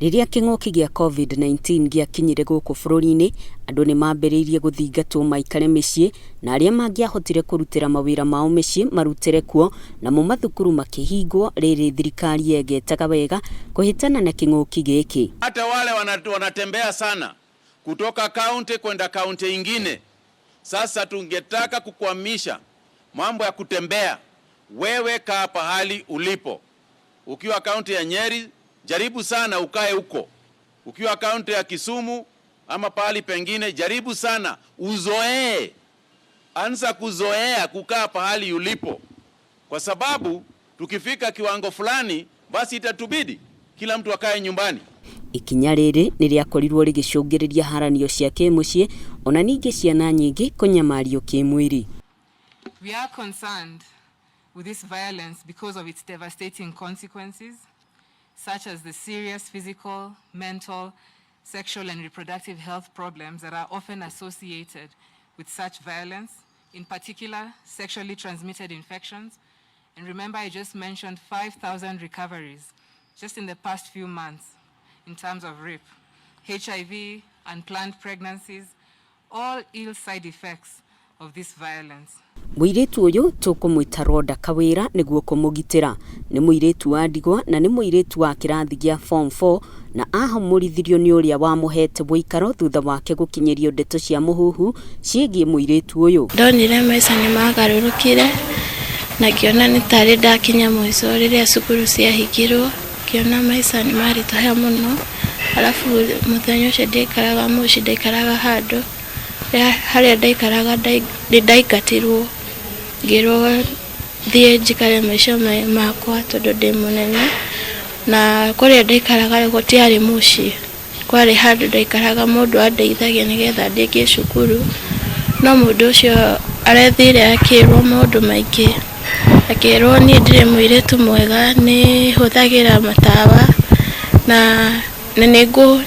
Riria king'uki gia COVID-19 giakinyire guku bururi-ini, andu ni mambiriirie guthingatwo maikare micii na aria mangiahotire kurutira mawira mao micii marutire kuo, na mu mathukuru makihingwo riri thirikari yegetaga wega kuhitana na king'uki giki. Hata wale wanatembea sana kutoka kaunti kwenda kaunti ingine. Sasa tungetaka kukwamisha mambo ya kutembea. Wewe kaa pahali ulipo. Ukiwa kaunti ya Nyeri, jaribu sana ukae huko. Ukiwa kaunti ya Kisumu ama pahali pengine, jaribu sana uzoee. Anza kuzoea kukaa pahali ulipo. Kwa sababu tukifika kiwango fulani, basi itatubidi kila mtu akae nyumbani. Ikinya riri ni riakorirwo rigicungiriria haranio cia kimucii ona ningi ciana nyingi kunyamario kimwiri. We are concerned with this violence because of its devastating consequences, such as the serious physical, mental, sexual and reproductive health problems that are often associated with such violence, in particular sexually transmitted infections. And remember, I just mentioned 5,000 recoveries just in the past few months in terms of rape, HIV, unplanned pregnancies, all ill side effects of this violence. Muiritu uyu tukumwita Roda Kawira niguo kumugitira. Ni muiritu wa ndigwa na ni muiritu wa kirathi gia form 4 na ahamurithirio ni uria wamuhete buikaro thutha wake gukinyerio ndeto cia muhuhu ciegie muiritu uyu. Ndonire maica ni magarurukire na kiona ni tari ndakinya mwico riria cukuru ciahingirwo, kiona maica ni maritaha muno. Alafu muthenya ucio ndikaraga muci, ndikaraga handu haria ndaikaraga ndaikatirwo ngirwo thie njikare maica makwa tondu ndi munene, na kuria ndaikaraga gutiari muci, kwari handu ndaikaraga mundu andeithagia nigetha ndingie cukuru. No mundu ucio arethire akirwo maundu maingi, akirwo ni ndire muiritu mwega, ni huthagira matawa na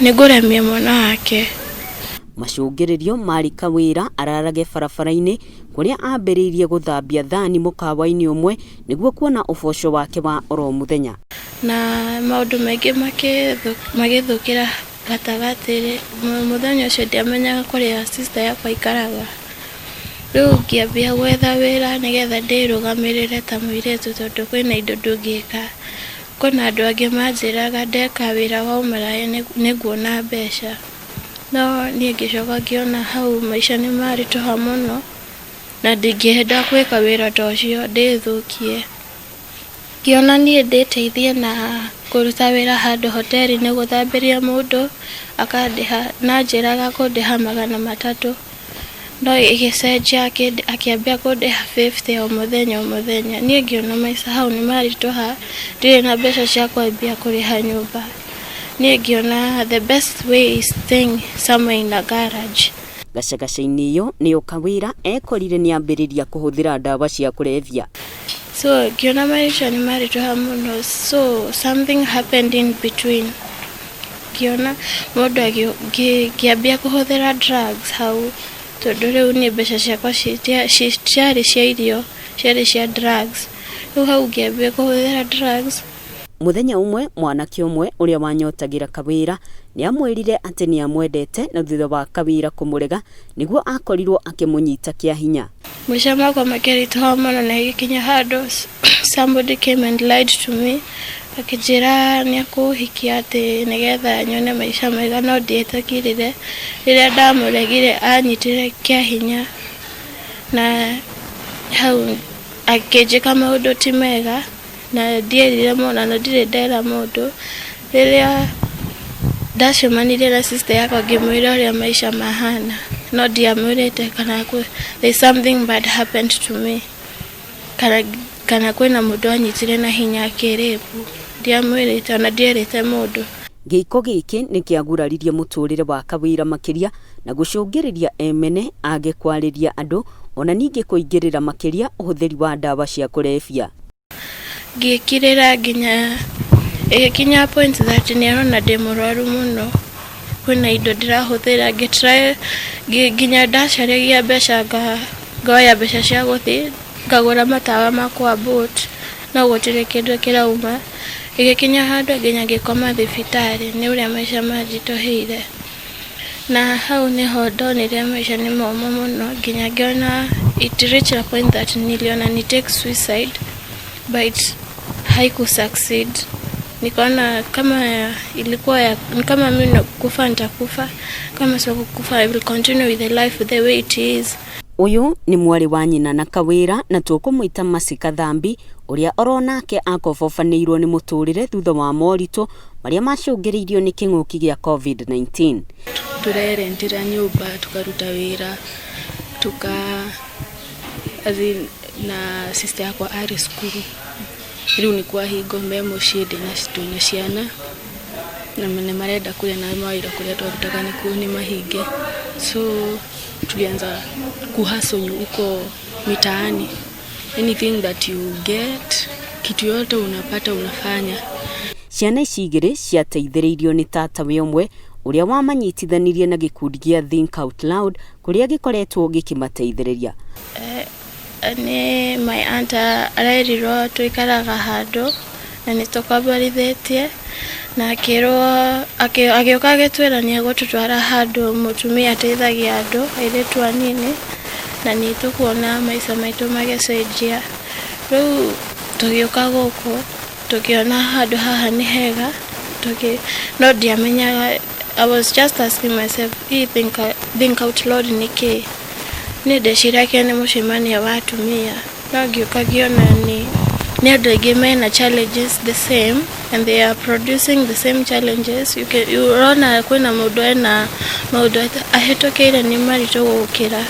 ninguremia mwana wake. Macungiririo mari Kawira ararage barabara-ini kuria ambiriirie guthambia thani mukawa-ini umwe niguo kuona uboco wake wa oro muthenya. Na maundu maingi magithukira gatagati muthenya ucio ndiamenyaga kuria sister yakwa ikaraga. Riu ngiambia gwetha wira nigetha ndirugamirire ta muiritu tondu kwina indo ndungika. Kuna andu angi manjiraga ndeka wira wa umaraya niguona mbeca. No niĩ ngĩcoka ngĩona hau maica nĩ marituha muno na ndingĩenda gwĩka wĩra ta ũcio ndĩthũkie. Ngĩona niĩ ndĩteithie na kũruta wĩra handũ hoteri-inĩ gũthambĩria mũndũ, akandiha na njĩraga kũndiha 300. No ĩgĩcenjia akĩambia kũndiha 50 o mũthenya o mũthenya. Niĩ ngĩona maica hau nĩ marituha, ndirĩ na mbeca cia kwambia kũrĩha nyũmba. The best way is staying somewhere in a garage. Gacagaca-ini iyo niyo Kawira ekorire ni ambiriria kuhuthira ndawa cia kulevya. So kiona maisha ni marituha muno, so something happened in between. Kiona mundu akiambia kuhuthira drugs hau, tondu riu ni mbeca ciakwa ciari cia irio, ciari cia drugs. Riu hau ngiambia kuhuthira drugs. Muthenya umwe mwanake umwe uria wanyotagira Kawira ni amwirire ati ni amwendete na thutha wa Kawira kumurega niguo akorirwo akimunyita kia hinya. Mwisha makwa makirituha muno na igikinya handu somebody came and lied to me, akijira ni akuhikia ati nigetha nyone maisha mega, no ndietakirire. Riria ndamuregire anyitire kia hinya na hau akijika maundu ti mega na ndierire mona na ndire ndera mundu. Riria ndacemanire na sister yakwa ngimwira uria maisha mahana, no ndiamwirite kana there's something bad happened to me, kana kwina mundu anyitire na hinya akirepu. Ndiamwirite na ndierite mundu. Giko giki ni kiaguraririe muturire wa Kawira makiria na gucungiriria emene age kwariria andu ona ningi kuingirira makiria uhuthiri wa ndawa cia kulevya. Ngikirira nginya point that ni arona ndimurwaru muno, kwina indo ndirahuthira ngitry nginya ndacaragia mbeca ngoya mbeca cia guthi ngagura matawa makwa boat, no gutire kindu kirauma. igikinya handu nginya ngikoma thibitari ni uria maica manjitoheire na hau niho ndonire maica ni momo muno nginya ngiona it reached a point that niliona ni take suicide but haiku succeed. Nikaona kama ilikuwa ni kama mimi kufa nitakufa, kama sio kufa I will continue with the life the way it is. Uyu ni mwari wa nyina na kawira na tukumuita Masika Thambi uria oronake akobofanirwo ni muturire thutha wa morito maria macungiriirio ni kinguki gia COVID-19. Turerentira nyumba tukaruta wira na sister yakwa ari skuru. Riu ni kwa hingo memo shede na cituna ciana na mene marenda kuria na mawira kuria twarutaga ni kuni mahinge, so tulianza kuhasonyu uko mitaani. Anything that you get, kitu yote unapata unafanya. Ciana ici igiri ciateithĩrĩirio ni tata we umwe uria wamanyitithanirie na gikundi gia Think Out Loud kuria gikoretwo gikimateithĩrĩria. Ni my aunt arairiro tuikaraga handu na nitokabarithetie na agioka agitwira ni agututwara handu mutumia ateithagia andu airetu anini na nitukuona maica maitu magecenjia. Riu tugioka guku tukiona handu haha ni hega no ndiamenyaga. I was just asking myself, think out loud niki ni ndeciria kia ni mucemania wa atumia no ngioka giona ni andu aingi mena challenges the same and they are producing the same challenges. You rona kwina mundu ena maundu ahetokeire ni marito gukira.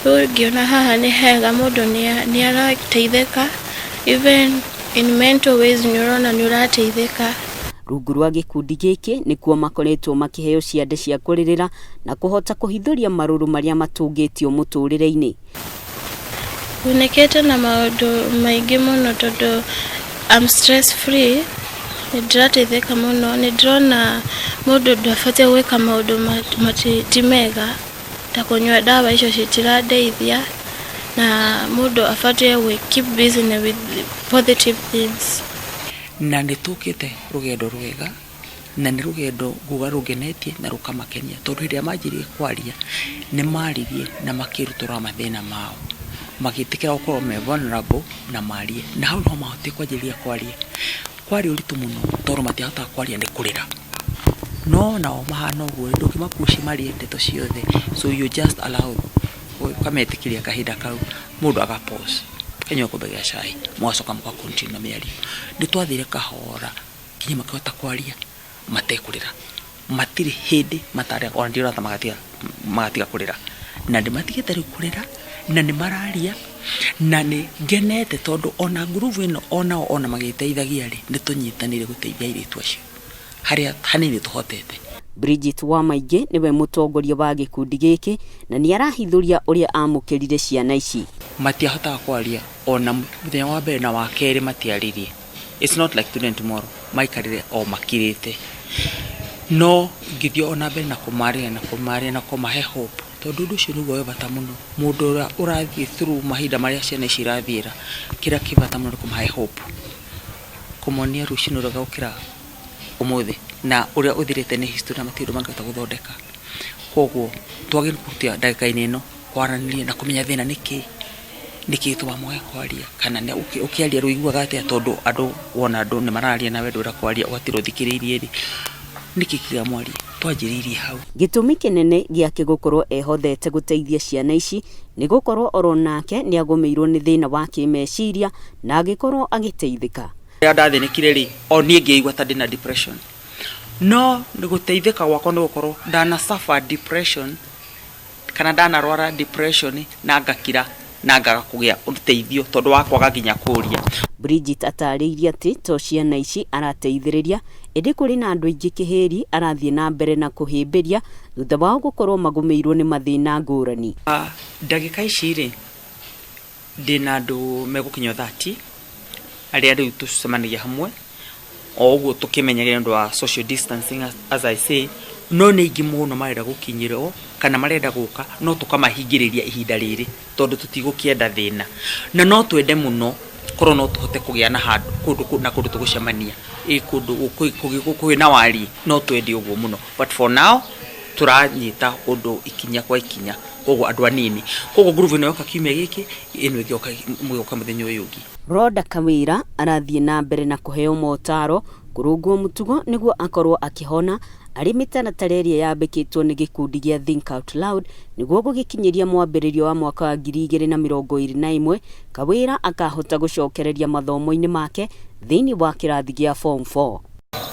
Ngiona haha ni hega mundu ni arateithika even in mental ways, ni rona ni urateithika. Rungu rwa gikundi giki nikuo makoretwo makiheo ciande cia kuririra na kuhota kuhithuria maruru maria matungitio muturire-ini. Unekete na maundu maingi muno tondu I'm stress free. Nidirateithika muno, nidirona mundu ndafatia gwika maundu matimega ta kunywa dawa icio citiradeithia na mundu afatie we keep busy with positive things. Na nitukite rugendo rwega na ni rugendo guga rugenetie na rukamakenia tondu iria manjirie kwaria ni maririe na makirutura mathina mao magitikira ukorwo me vulnerable na marie na hau no mahote kwanjiria kwaria kwari uritu muno tondu matiahota kwaria ni kurira no nao mahana uguo ndukimakuci marie ndeto ciothe, so you just allow kametikiria kahinda kau mundu agapause kenyo kubega cai mwacoka mukwa continue miario nitwathire kahora kinya makihota kwaria matekurira matiri hindi matari ona ndira magatiga kurira na ndimatigite ri kurira na ni mararia na ni ngenete tondu ona groove ino ona magiteithagia ri nitunyitanire guteithia iritu acio haria hanini tuhotete. Bridget wa Maige niwe mutongoria wa gikundi giki na ni arahithuria uria amukirire ciana ici. Matiahota kwaria ona muthenya wa mbere na wa keri matiaririe. It's not like today and tomorrow. Maikarire o makirite no ngithio ona mbere na kumaria na kumahe hope tondu ndu cio niguo bata muno mundu urathie through mahinda maria ciana cirathiira kira kibata muno kumahe hope kumonia rucino rugakira umuthi na uria uthirite ni history na matiru mangata guthondeka koguo twagire kutia ndagika-ini ino kwaranirie na kumenya thina niki tuwa moya kwaria kana ne ukiaria ruiguaga atia tondu andu wona andu ni mararia na wendu ra kwaria watiro thikiriirie ri niki kia mwari twanjiririe hau. Gitumi kinene giake gukorwo ehothete guteithia ciana ici ni gukorwo oronake ni agomeirwo ni thina wa kimeciria na agikorwo agiteithika. Ndathinikire ri oni ngiigua ta ndina depression no ni guteithika gwakwa ni gukorwo ndana suffer depression kana ndana rwara depression na ngakira na ngaga kugia uteithio tondu wakwaga ginya kuria. Bridget atariirie ati to ciana ici arateithiriria indi kuri na andu aingi kiheri arathie na mbere na kuhimbiria thutha wao gukorwo magumeirwo ni mathina ngurani. Ndagika ici ri ndina andu megukinya 30 aria riu tucemanagia hamwe o uguo tukimenyagira ndu wa social distancing as I say no ni ingi muno marenda gukinyirwo kana marenda guka no tukamahingiriria ihinda riri tondu tutigukienda thina na no twende muno korwo no tuhote kugia na handu kundu tugucemania kundu kwina wari no twendi uguo muno, but for now turanyita undu ikinya kwa ikinya koguo andu anini koguo groove ino yoka kiumia giki ino igioka mugoka muthenya uyu ungi. Roda Kawira arathie na mbere na kuheo motaro kurungwo mutugo niguo akorwo akihona ari mitaratara iria yambikitwo ni gikundi gia Think Out Loud niguo gugikinyiria mwambiririo wa mwaka wa 2021. Kawira akahota gucokereria mathomo-ini make thiini wa kirathi gia form 4.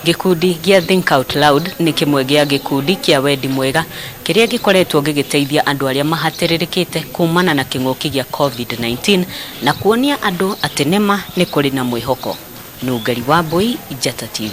Gikundi gia Think Out Loud ni kimwe gia gikundi kia wendi mwega kiria gikoretwo gigiteithia andu aria mahatiririkite kumana na kinguki gia COVID-19 na kuonia andu ati nema ni kuri na mwihoko. Nungari wa Mbui, Njata TV.